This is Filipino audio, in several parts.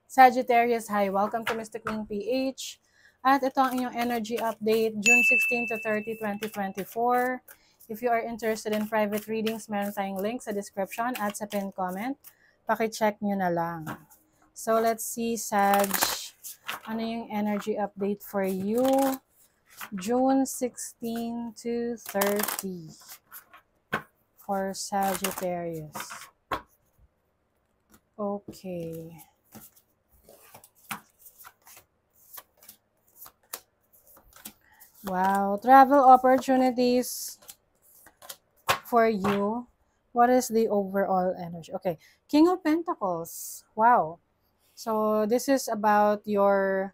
Sagittarius, hi. Welcome to Mystic Queen PH. At ito ang inyong energy update, June 16 to 30, 2024. If you are interested in private readings, meron tayong link sa description at sa pinned comment. Paki-check nyo na lang. So, let's see, Sag. Ano yung energy update for you? June 16 to 30 for Sagittarius. Okay. Wow, travel opportunities for you. What is the overall energy? Okay, King of Pentacles. Wow. So this is about your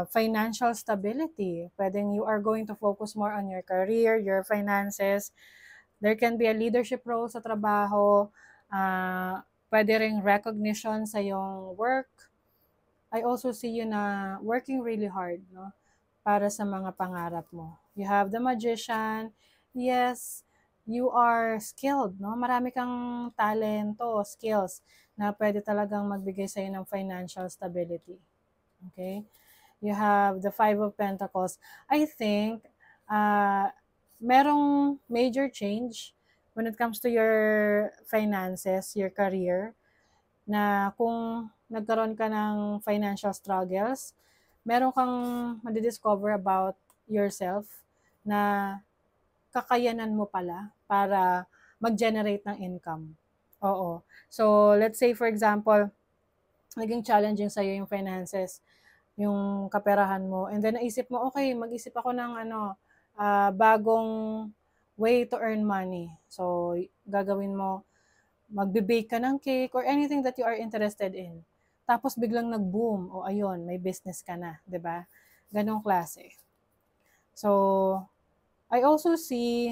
financial stability. Pwedeng you are going to focus more on your career, your finances. There can be a leadership role sa trabaho. Pwede ring recognition sa yung work. I also see you na working really hard, no? Para sa mga pangarap mo. You have the Magician. Yes, you are skilled, no? Marami kang talento, skills na pwede talagang magbigay sa'yo ng financial stability. Okay? You have the Five of Pentacles. I think, merong major change when it comes to your finances, your career, na kung nagkaroon ka ng financial struggles, meron kang madidiscover about yourself na kakayanan mo pala para mag-generate ng income. Oo. So, let's say for example, naging challenging sa'yo yung finances, yung kaperahan mo, and then naisip mo, okay, mag-isip ako ng bagong way to earn money. So, gagawin mo, magbe-bake ka ng cake or anything that you are interested in. Tapos biglang nag-boom, o ayun, may business ka na, 'di ba? Ganong klase. So, I also see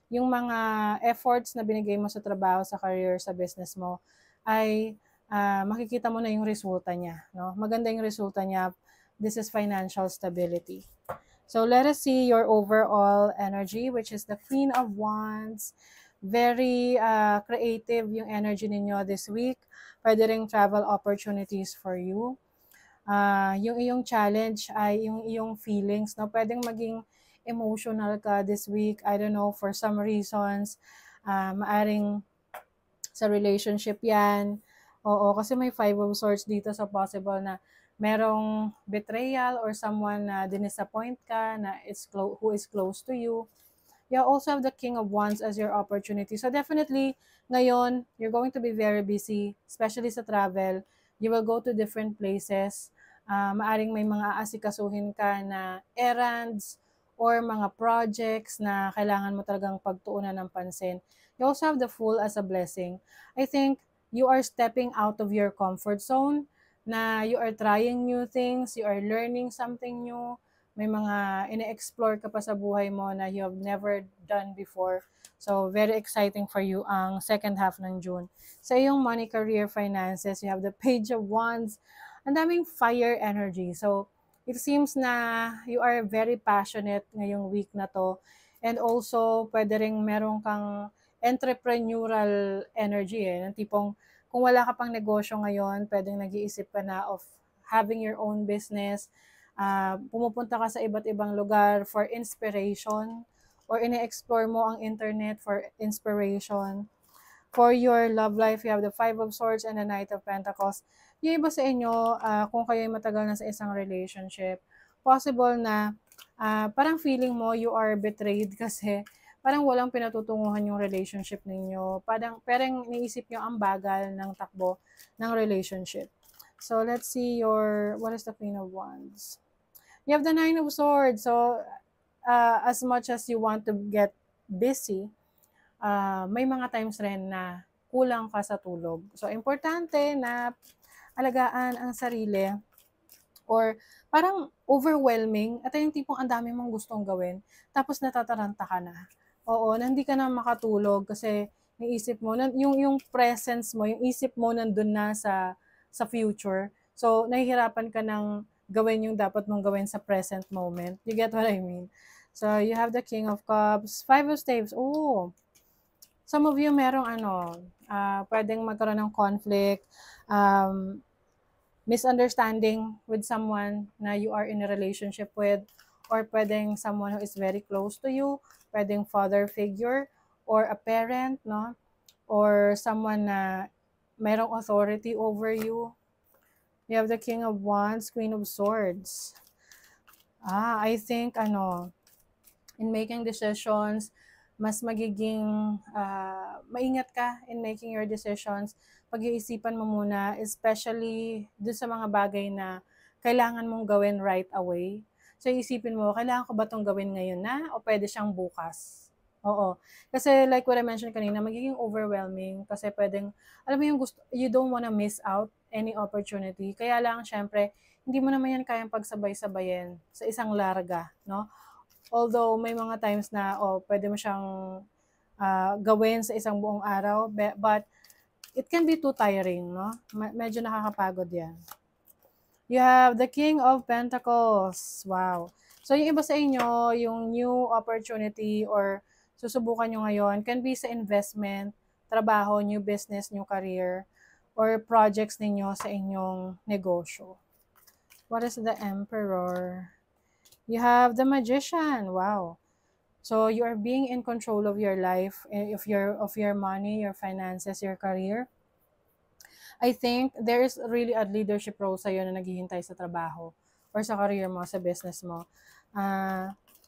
yung mga efforts na binigay mo sa trabaho, sa career, sa business mo ay makikita mo na yung resulta niya, no? Maganda yung resulta niya. This is financial stability. So let us see your overall energy, which is the Queen of Wands. Very creative yung energy ninyo this week. Pwede ring travel opportunities for you. Yung iyong challenge ay yung iyong feelings, no? Pwedeng maging emotional ka this week. I don't know, for some reasons. Maaring sa relationship yan. Oo, kasi may Five of Swords dito, so possible na merong betrayal or someone na dinisappoint ka na who is close to you. You also have the King of Wands as your opportunity. So definitely, ngayon, you're going to be very busy, especially sa travel. You will go to different places. Maaring may mga aasikasuhin ka na errands or mga projects na kailangan mo talagang pagtuunan ng pansin. You also have the Fool as a blessing. I think you are stepping out of your comfort zone, na you are trying new things, you are learning something new, may mga ine-explore ka pa sa buhay mo na you have never done before. So, very exciting for you ang second half ng June. Sa iyong money, career, finances, you have the Page of Wands. Ang daming fire energy. So, it seems na you are very passionate ngayong week na to. And also, pwede rin meron kang entrepreneurial energy Ng tipong, kung wala ka pang negosyo ngayon, pwedeng nag-iisip ka na of having your own business. Pumupunta ka sa iba't ibang lugar for inspiration or ine-explore mo ang internet for inspiration. For your love life, you have the Five of Swords and the Knight of Pentacles. Yung iba sa inyo, kung kayo matagal na sa isang relationship, possible na parang feeling mo you are betrayed kasi parang walang pinatutunguhan yung relationship ninyo. Parang niisip nyo ang bagal ng takbo ng relationship. So, let's see what is the Queen of Wands? You have the Nine of Swords. So, as much as you want to get busy, may mga times rin na kulang ka sa tulog. So, importante na alagaan ang sarili or parang overwhelming at yung tipong ang dami mong gustong gawin tapos natataranta ka na. Oo, na hindi ka na makatulog kasi naisip mo, yung presence mo, yung isip mo nandun na sa future. So, nahihirapan ka ng gawin yung dapat mong gawin sa present moment. You get what I mean? So, you have the King of Cups, Five of Staves. Oh, some of you merong pwedeng magkaroon ng conflict. misunderstanding with someone na you are in a relationship with, or pwedeng someone who is very close to you, pwedeng father figure, or a parent, no? Or someone na mayroong authority over you. You have the King of Wands, Queen of Swords. I think, in making decisions, mas magiging maingat ka in making your decisions. Pag-iisipan mo muna, especially dun sa mga bagay na kailangan mong gawin right away. So, isipin mo, kailangan ko ba itong gawin ngayon na o pwede siyang bukas? Oo. Kasi like what I mentioned kanina, magiging overwhelming kasi pwedeng, alam mo yung gusto, you don't wanna miss out any opportunity. Kaya lang, syempre, hindi mo naman yan kayang pagsabay-sabayin sa isang larga, no? Although may mga times na pwede mo siyang gawin sa isang buong araw, but it can be too tiring, no? Medyo nakakapagod 'yan. You have the King of Pentacles. Wow. So yung iba sa inyo, yung new opportunity or susubukan nyo ngayon can be sa investment, trabaho, new business, new career, or projects ninyo sa inyong negosyo. What is the Emperor? You have the Magician. Wow. So you are being in control of your life, of your money, your finances, your career. I think there is really a leadership role sa'yo na naghihintay sa trabaho or sa career mo, sa business mo.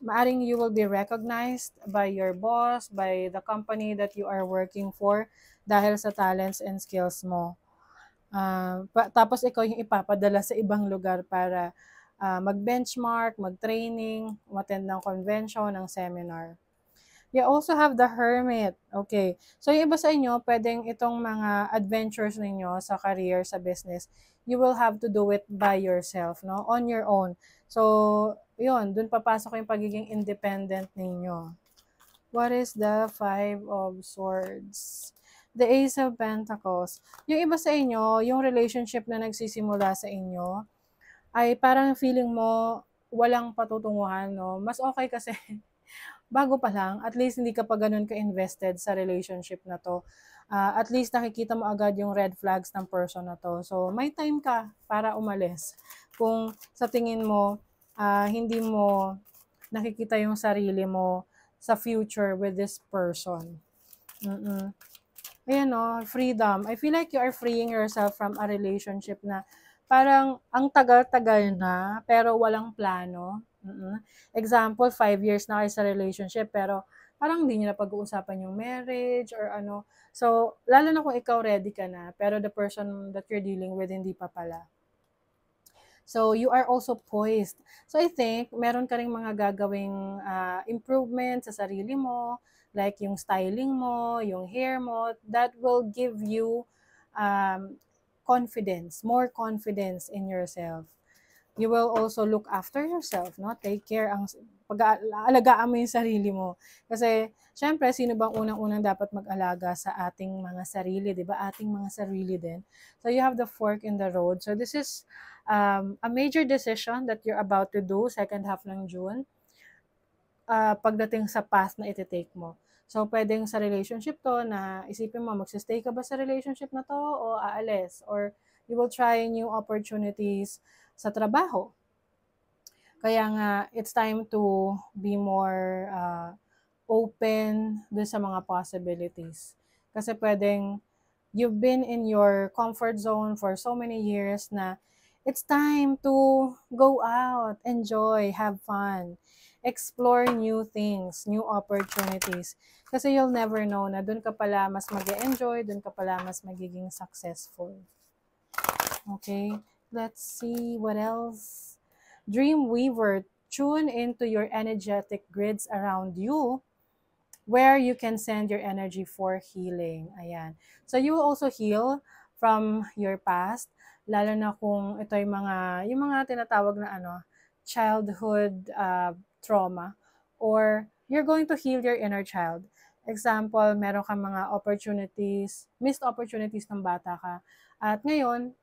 Maaring you will be recognized by your boss, by the company that you are working for dahil sa talents and skills mo. Tapos ikaw yung ipapadala sa ibang lugar para mag-benchmark, mag-training, umattend ng convention, ng seminar. You also have the Hermit. Okay. So, yung iba sa inyo, pwedeng itong mga adventures ninyo sa career, sa business, you will have to do it by yourself, no? On your own. So, yun, dun papasok yung pagiging independent ninyo. What is the Five of Swords? The Ace of Pentacles. Yung iba sa inyo, yung relationship na nagsisimula sa inyo, ay parang feeling mo walang patutunguhan, no? Mas okay kasi bago pa lang, at least hindi ka pa ganun ka-invested sa relationship na to. At least nakikita mo agad yung red flags ng person na to. So, may time ka para umalis. Kung sa tingin mo, hindi mo nakikita yung sarili mo sa future with this person. Ayan o, freedom. I feel like you are freeing yourself from a relationship na parang ang tagal-tagal na, pero walang plano. Example, 5 years na kayo sa relationship, pero parang hindi nyo na pag-uusapan yung marriage or ano. So, lalo na kung ikaw ready ka na, pero the person that you're dealing with hindi pa pala. So, you are also poised. So, I think, meron ka rin mga gagawing improvements sa sarili mo, like yung styling mo, yung hair mo, that will give you confidence, more confidence in yourself. You will also look after yourself, no? Take care, pag-aalagaan mo yung sarili mo. Kasi, syempre, sino bang unang-unang dapat mag-alaga sa ating mga sarili, di ba? Ating mga sarili din. So, you have the fork in the road. So, this is a major decision that you're about to do, second half ng June, pagdating sa path na iti-take mo. So, pwedeng sa relationship to na isipin mo, magsistay ka ba sa relationship na to o aalis? Or you will try new opportunities sa trabaho. Kaya nga, it's time to be more open dun sa mga possibilities. Kasi pwedeng you've been in your comfort zone for so many years na it's time to go out, enjoy, have fun, explore new things, new opportunities. Kasi you'll never know na dun ka pala mas mag-enjoy, dun ka pala mas magiging successful. Okay, let's see what else. Dreamweaver, tune into your energetic grids around you where you can send your energy for healing. Ayan. So you will also heal from your past, lalo na kung ito yung mga tinatawag na childhood trauma, or you're going to heal your inner child. Example, meron kang mga opportunities, missed opportunities ng bata ka. At ngayon,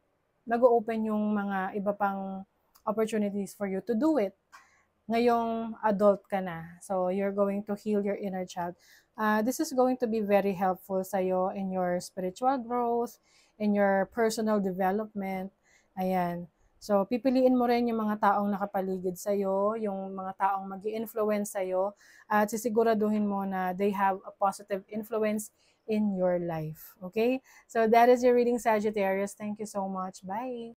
nag-open yung mga iba pang opportunities for you to do it. Ngayong adult ka na. So, you're going to heal your inner child. This is going to be very helpful sa'yo in your spiritual growth, in your personal development. Ayan. So, pipiliin mo rin yung mga taong nakapaligid sa'yo, yung mga taong mag-i-influence sa'yo, at sisiguraduhin mo na they have a positive influence in your life. Okay? So, that is your reading, Sagittarius. Thank you so much. Bye!